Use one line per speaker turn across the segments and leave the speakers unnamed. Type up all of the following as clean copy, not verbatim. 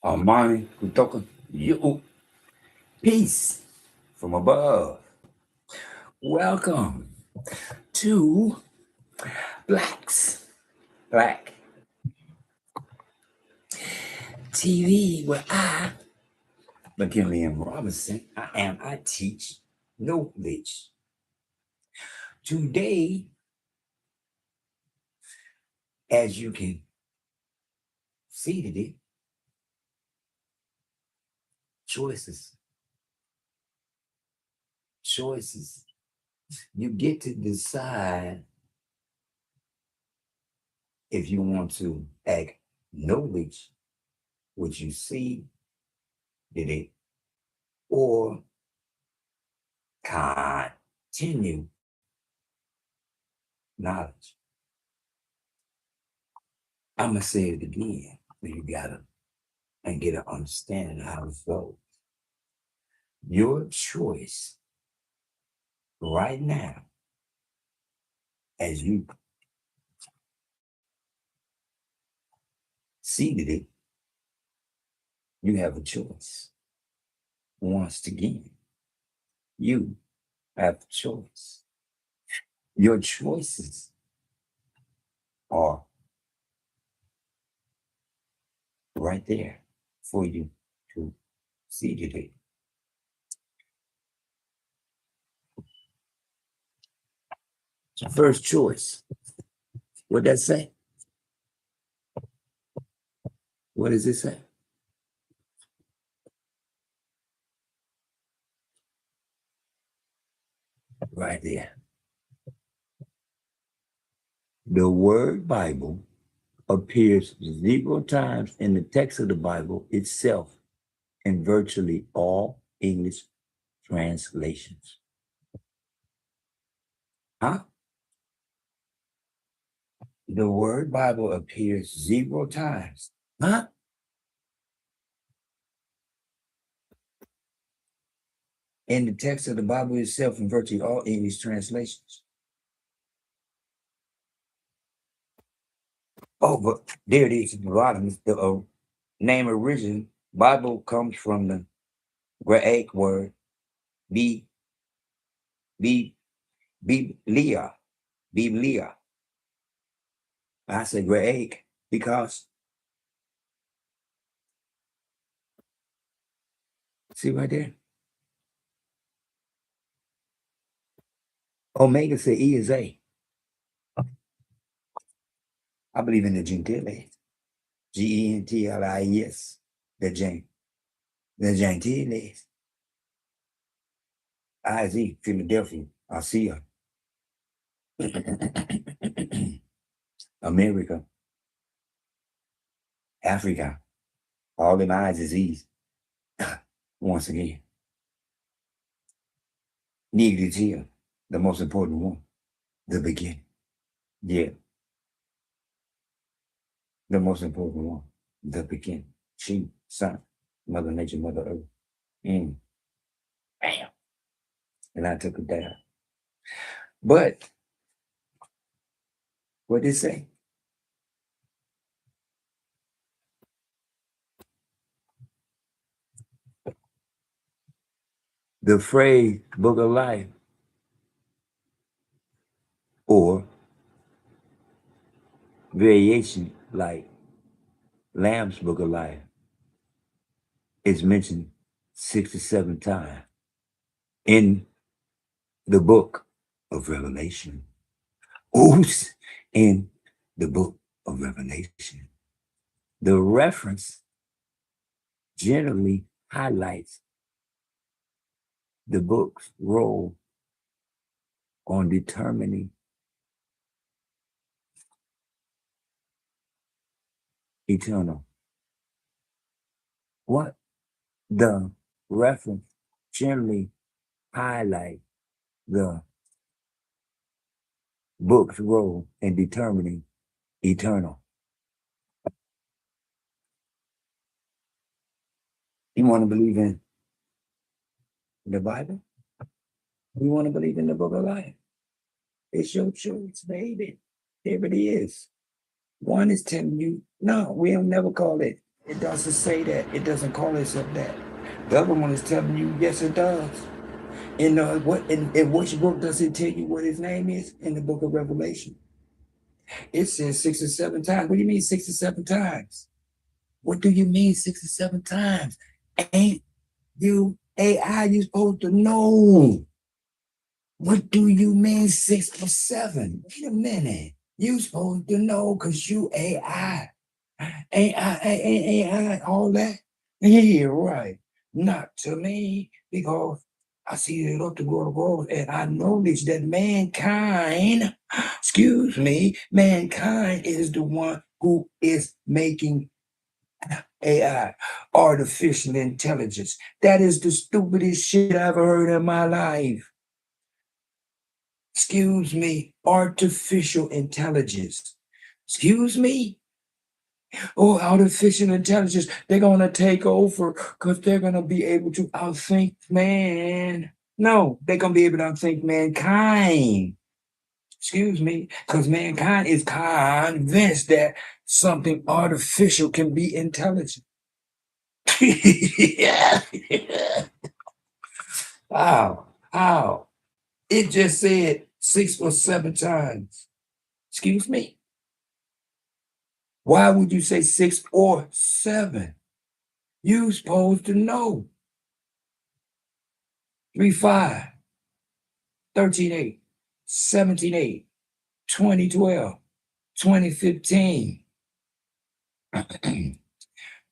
Amani kutoka you. Peace from above. Welcome to Black TV, where I, McKinley M. Robinson, I teach knowledge. Today, as you can see today, choices. You get to decide if you want to acknowledge what you see today or continue knowledge. I'm going to say it again. You got to and get an understanding of how it goes. Your choice right now, as you seated it, you have a choice. Once again, you have a choice. Your choices are right there for you to see today. First choice. What that say? What does it say? Right there. The word Bible appears 0 times in the text of the Bible itself in virtually all English translations. Huh? The word Bible appears 0 times. Huh? In the text of the Bible itself in virtually all English translations. Oh, but there it is at the bottom. The name origin Bible comes from the Greek word Biblia. I say Greek because see right there. Omega say E is A. I believe in the Gentiles. Gentiles. The Gentiles. IZ, Philadelphia, Asia, America, Africa, all them I's is E's. Once again, Neither is here, the most important one, the beginning. Yeah, the most important one, the beginning. She, Son, Mother Nature, Mother Earth. Bam. And I took it down. But what did it say? The phrase book of life or variation like Lamb's book of life is mentioned 67 times in the book of Revelation. Oops, in the book of Revelation. The reference generally highlights the book's role on determining eternal. What the reference generally highlights the book's role in determining eternal. You want to believe in the Bible? You want to believe in the book of life? It's your choice, baby. There it is. One is telling you, no, we'll never call it. It doesn't say that. It doesn't call itself that. The other one is telling you, yes, it does. In which book does it tell you what his name is? In the book of Revelation. It says 6 or 7 times. What do you mean 6 or 7 times? What do you mean 6 or 7 times? Ain't you AI? You supposed to know. What do you mean 6 or 7? Wait a minute. You supposed to know because you AI. AI, all that. Yeah, right. Not to me, because I see it up to go and I acknowledge that mankind, mankind is the one who is making AI, artificial intelligence. That is the stupidest shit I've heard in my life. Excuse me, artificial intelligence. Excuse me? Oh, artificial intelligence, they're going to take over because they're going to be able to outthink man. No, they're going to be able to outthink mankind. Excuse me, because mankind is convinced that something artificial can be intelligent. Yeah. How? It just said 6 or 7 times. Excuse me. Why would you say 6 or 7? You supposed to know. 3-5, 13-8, 17-8, 2012, 2015,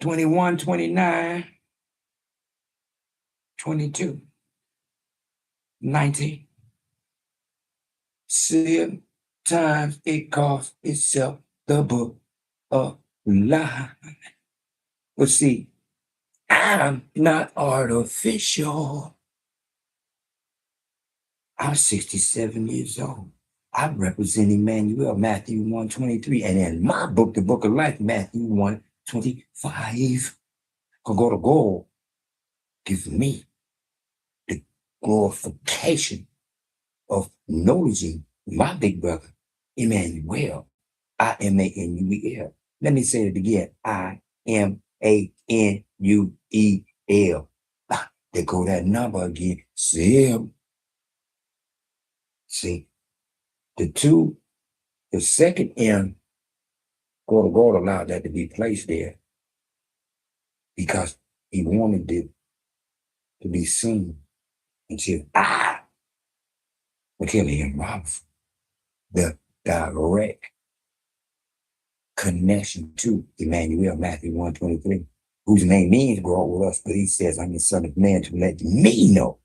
21, 29, 22, 19. Sometimes it calls itself the book of life. But see, I'm not artificial. I'm 67 years old. I'm representing Imanuel, Matthew 1:23. And in my book, the book of life, Matthew 1:25. God gives me the glorification of acknowledging my big brother, Imanuel. I-M-A-N-U-E-L. Let me say it again. I-M-A-N-U-E-L. There go that number again. See, the second M, God allowed that to be placed there because he wanted it to be seen until McKinley and Robinson, the direct connection to Imanuel, Matthew 1:23, whose name means God with us, but he says, I'm the Son of Man to let me know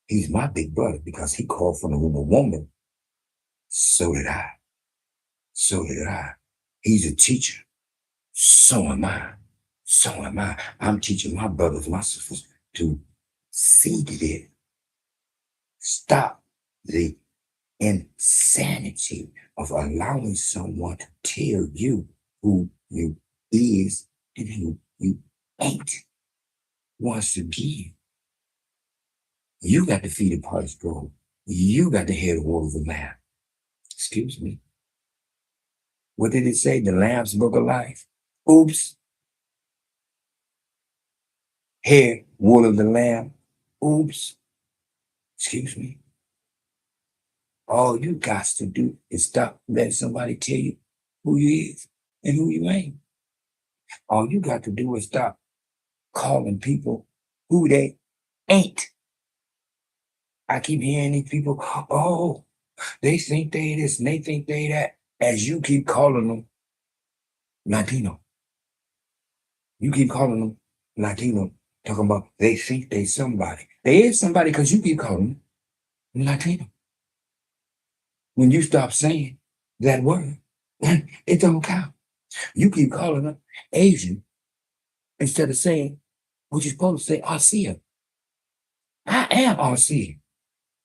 he's my big brother because he called from the womb of woman. So did I. He's a teacher. So am I. I'm teaching my brothers, my sisters to see it. Stop the insanity of allowing someone to tell you who you is and who you ain't. Once again, you got to feed the parts gold. You got to hear the word of the Lamb. Excuse me. What did it say? The Lamb's book of life. Oops. Hair, wool of the Lamb. Oops. Excuse me. All you got to do is stop letting somebody tell you who you is and who you ain't. All you got to do is stop calling people who they ain't. I keep hearing these people, oh, they think they this and they think they that, as you keep calling them Latino. You keep calling them Latino, talking about they think they somebody. They is somebody because you keep calling them Latino. When you stop saying that word, it don't count. You keep calling them Asian instead of saying what you're supposed to say, Arcia. I am Arcia.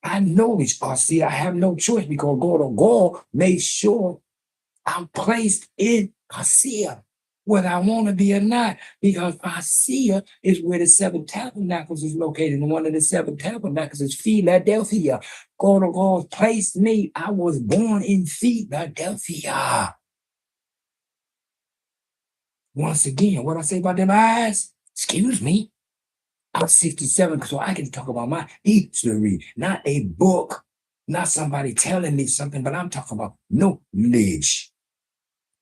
I know it's Arcia. I have no choice because God made sure I'm placed in Arcia, whether I want to be or not, because Arcia is where the 7 tabernacles is located. And one of the 7 tabernacles is Philadelphia. God placed me. I was born in Philadelphia. Once again, what I say about them eyes? Excuse me. I'm 67, so I can talk about my history, not a book, not somebody telling me something, but I'm talking about knowledge.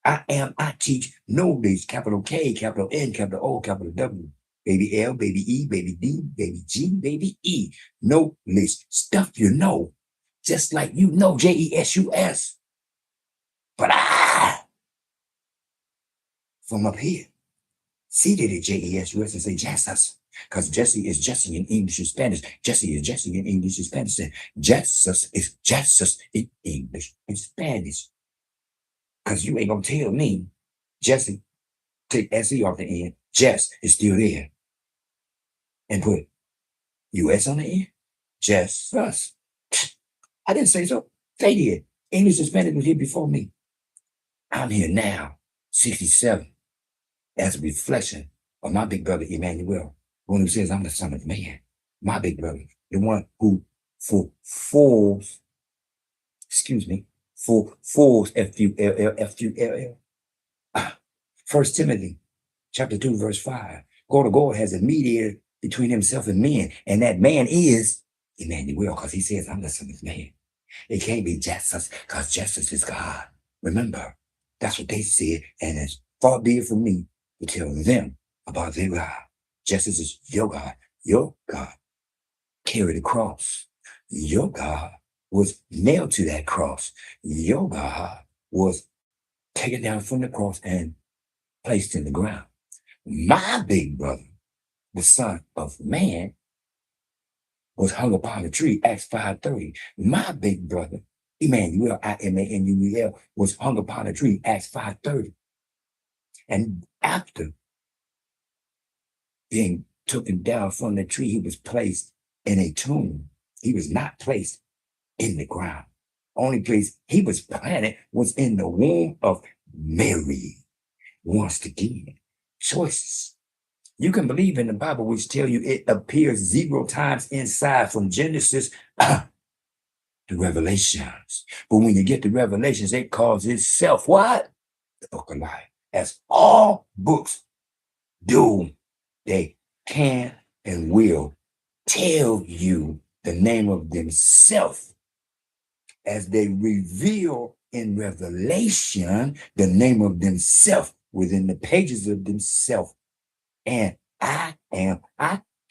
I teach knowledge, capital K, capital N, capital O, capital W, baby L, baby E, baby D, baby G, baby E. Knowledge, stuff you know, just like you know JESUS. But from up here, seated at JESUS and say Jesus. Because Jesse is Jesse in English and Spanish. Jesse is Jesse in English and Spanish. And Jesus is Jesus in English and Spanish. Because you ain't going to tell me Jesse, take SE off the end. Jess is still there. And put US on the end. Jesus. I didn't say so. They did. English and Spanish was here before me. I'm here now, 67, as a reflection of my big brother, Imanuel. One who says, I'm the son of man, my big brother, the one who fulfills, F-U-L-L. 1 Timothy chapter 2, verse 5. God has a mediator between himself and men, and that man is Imanuel, because he says, I'm the son of man. It can't be Jesus, because Jesus is God. Remember, that's what they said, and it's far be it from me to tell them about their God. Jesus is your God. Your God carried the cross. Your God was nailed to that cross. Your God was taken down from the cross and placed in the ground. My big brother, the Son of Man, was hung upon a tree, Acts 5:30. My big brother, Imanuel, I-M-A-N-U-E-L, was hung upon a tree, Acts 5:30. And after being taken down from the tree, he was placed in a tomb. He was not placed in the ground. Only place he was planted was in the womb of Mary. Once again, choices. You can believe in the Bible, which tell you it appears 0 times inside from Genesis to Revelations. But when you get to Revelations, it calls itself what? The book of life. As all books do, they can and will tell you the name of themselves as they reveal in Revelation the name of themselves within the pages of themselves. And I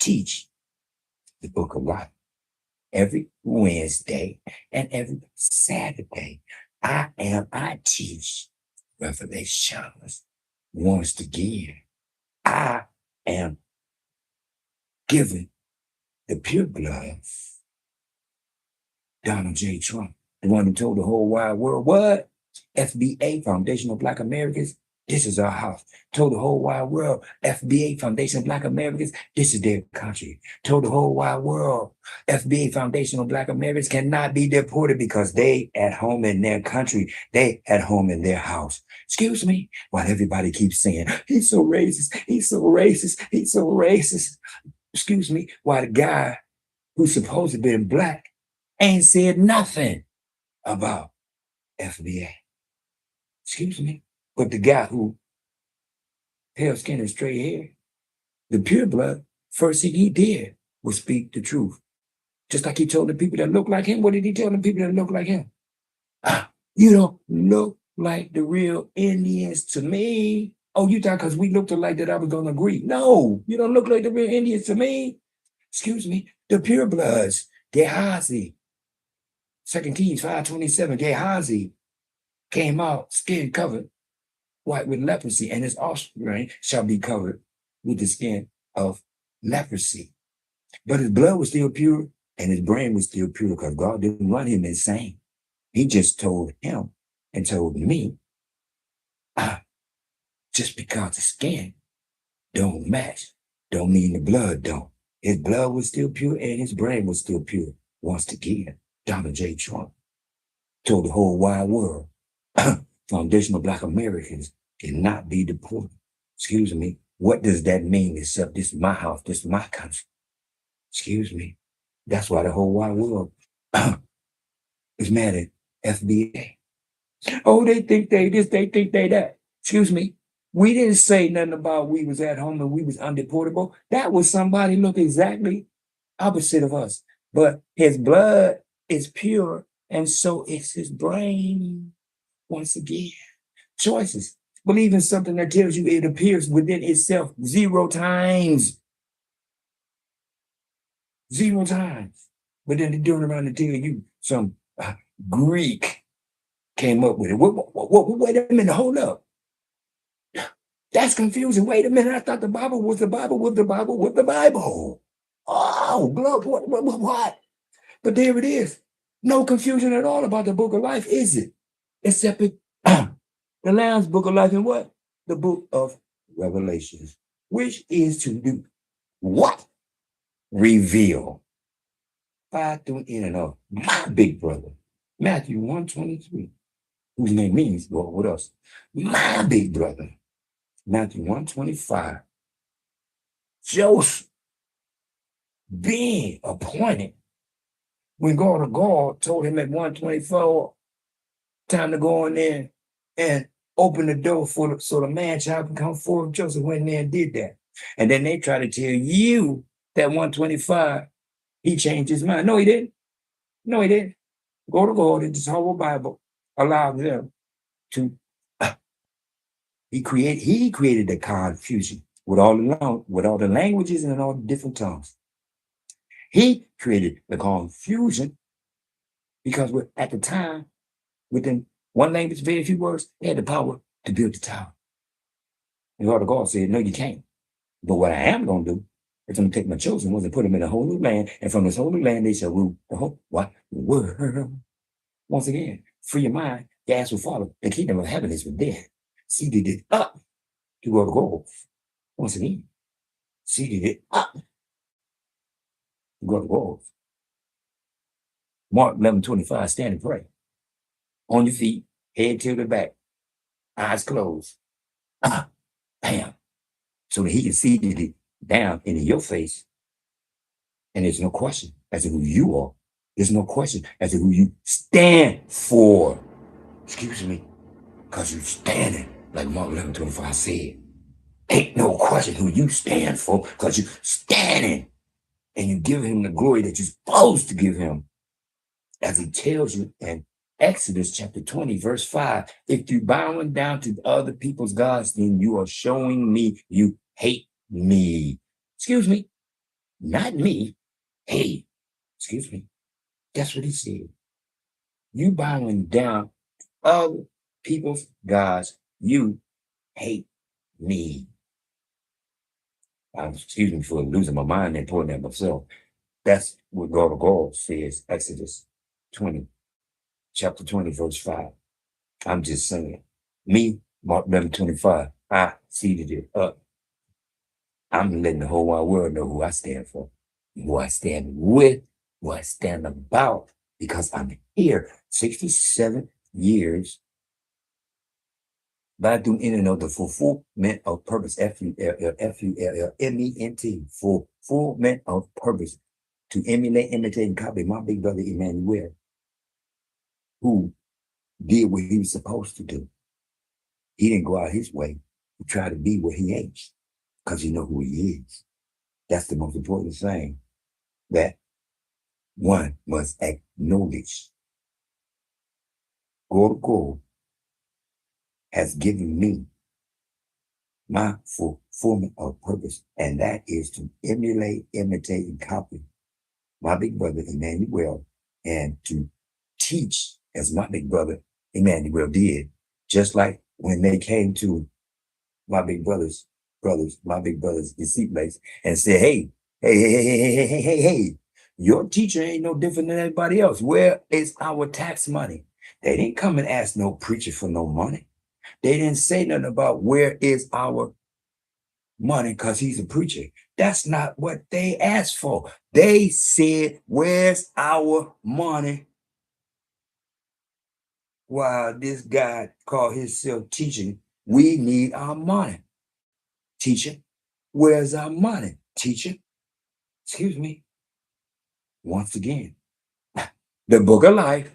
teach the book of life every Wednesday and every Saturday. I teach Revelations. Once again, I am giving the pure blood, Donald J. Trump, the one who told the whole wide world, what? FBA, Foundation of Black Americans, this is our house. Told the whole wide world, FBA, Foundation of Black Americans, this is their country. Told the whole wide world, FBA, Foundation of Black Americans cannot be deported because they at home in their country, they at home in their house. Excuse me, while everybody keeps saying, he's so racist, he's so racist, he's so racist. Excuse me, while the guy who's supposed to be black ain't said nothing about FBA. Excuse me. But the guy who pale skin and straight hair, the pure blood, first thing he did was speak the truth. Just like he told the people that look like him, what did he tell the people that look like him? You don't look like the real Indians to me. Oh, you thought because we looked alike that I was going to agree. No, you don't look like the real Indians to me. Excuse me, the pure bloods, Gehazi. 2 Kings 5:27, Gehazi came out skin covered, white with leprosy, and his offspring shall be covered with the skin of leprosy. But his blood was still pure and his brain was still pure because God didn't run him insane. He just told him and told me, just because the skin don't match, don't mean the blood don't. His blood was still pure and his brain was still pure. Once again, Donald J. Trump told the whole wide world, Foundation of Black Americans cannot be deported. Excuse me, what does that mean except this is my house, this is my country? Excuse me, that's why the whole wide world is mad at FBA. Oh, they think they this, they think they that. Excuse me, We didn't say nothing about we was at home and we was undeportable. That was somebody look exactly opposite of us. But his blood is pure, and so is his brain. Once again, choices. Believe in something that tells you it appears within itself 0 times. 0 times. But then they turn around and tell you some Greek came up with it. Wait a minute, hold up. That's confusing. Wait a minute. I thought the Bible was the Bible was the Bible was the Bible. Oh, what? But there it is. No confusion at all about the book of life, is it? Except it, the Lamb's book of life and what? The book of Revelations, which is to do what? Reveal. 5 through in and of my big brother, Matthew 1:23, whose name means, Lord, what else? My big brother, Matthew 1:25. Joseph being appointed when God told him at 1:24, time to go in there and open the door so the man child can come forth. Joseph went in there and did that. And then they try to tell you that 1:25, he changed his mind. No, he didn't. No, he didn't. Go to God in this whole Bible allowed them to he created the confusion with all the languages and all the different tongues. He created the confusion because at the time, within one language, very few words, they had the power to build the tower. And God of God said, no, you can't. But what I am going to do is I'm going to take my chosen ones and put them in a whole new land. And from this whole new land, they shall rule the whole world. Once again, free your mind, gas will follow. The kingdom of heaven is within. Seated it up to go to gold. Once again, seated it up to go to gold. Mark 11:25, stand and pray. On your feet, head to the back, eyes closed. Bam. So that he can see it down into your face. And there's no question as to who you are. There's no question as to who you stand for. Excuse me. Because you're standing, like Mark 11:25 said. Ain't no question who you stand for, because you're standing. And you give him the glory that you're supposed to give him. As he tells you in Exodus chapter 20, verse 5, if you bowing down to other people's gods, then you are showing me you hate me. Excuse me, not me. Hey, excuse me. That's what he said. You bowing down to other people's gods, you hate me. Excuse me for losing my mind and pointing at myself. That's what God says, Exodus 20, chapter 20, verse 5. I'm just saying. Me, Mark 11:25, I seated it up. I'm letting the whole wide world know who I stand for, who I stand with, who I stand about, because I'm here 67 years by doing in and of the fulfillment of purpose, F-U-L-L-F-U-L-L-M-E-N-T, fulfillment of purpose, to emulate, imitate, and copy my big brother Imanuel, who did what he was supposed to do. He didn't go out his way to try to be what he ain't, because you know who he is. That's the most important thing that one must acknowledge. God has given me my fulfillment of purpose, and that is to emulate, imitate, and copy my big brother Imanuel, and to teach as my big brother Imanuel did. Just like when they came to my big brother's deceit place and said, hey, your teacher ain't no different than everybody else. Where is our tax money? They didn't come and ask no preacher for no money. They didn't say nothing about where is our money because he's a preacher. That's not what they asked for. They said, where's our money? While this guy called himself teaching, we need our money. Teacher, where's our money? Teacher, excuse me. Once again, the book of life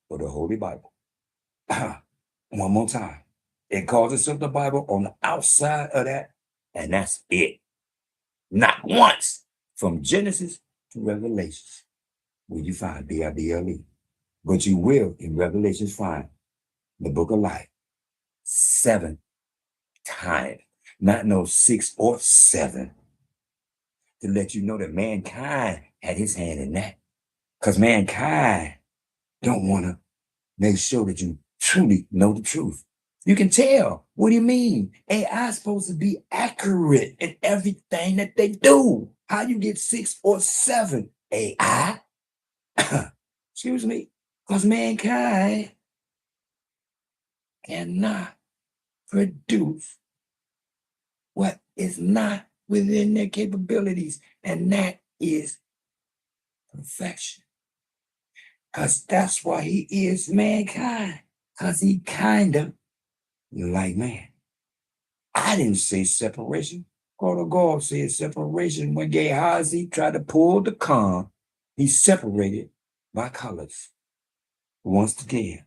or the Holy Bible. One more time. It calls itself the Bible on the outside of that, and that's it. Not once from Genesis to Revelations will you find BIBLE. But you will in Revelations find the book of life 7 times, not no 6 or 7, to let you know that mankind had his hand in that. Because mankind don't want to make sure that you truly know the truth. You can tell. What do you mean? AI is supposed to be accurate in everything that they do. How you get 6 or 7? AI? Excuse me. Because mankind cannot produce what is not within their capabilities, and that is perfection. Because that's why he is mankind, because he kind of like man. I didn't say separation. God said separation when Gehazi tried to pull the con. He separated by colors once again.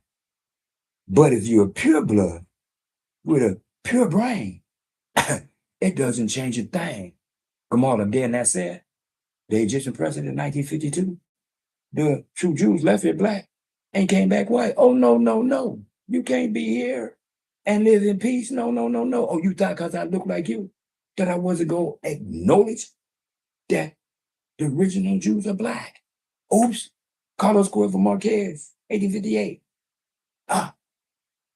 But if you're a pure blood with a pure brain, it doesn't change a thing. Kamala, then that said, the Egyptian president in 1952, the true Jews left here black and came back white. Oh, no, no, no. You can't be here and live in peace. No, no, no, no. Oh, you thought because I look like you that I wasn't going to acknowledge that the original Jews are black. Oops. Carlos Cuervo Marquez, 1858.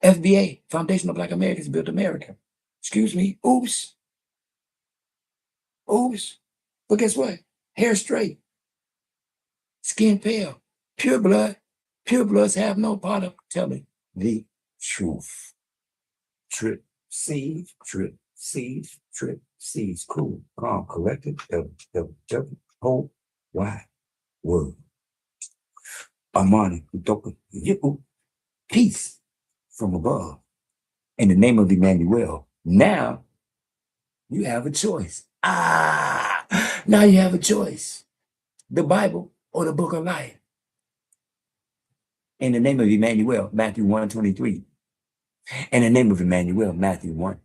FBA, Foundation of Black Americans Built America. Excuse me. Oops. Oops. But guess what? Hair straight. Skin pale. Pure blood. Pure bloods have no part of telling the truth. Trip, seeds, trip, seeds, trip, seeds. Cool, calm, collected, whole wide world. Amani, peace from above. In the name of Imanuel. Now you have a choice. Now you have a choice. The Bible or the book of life. In the name of Imanuel, Matthew 1:23. In the name of Imanuel, Matthew 1:25.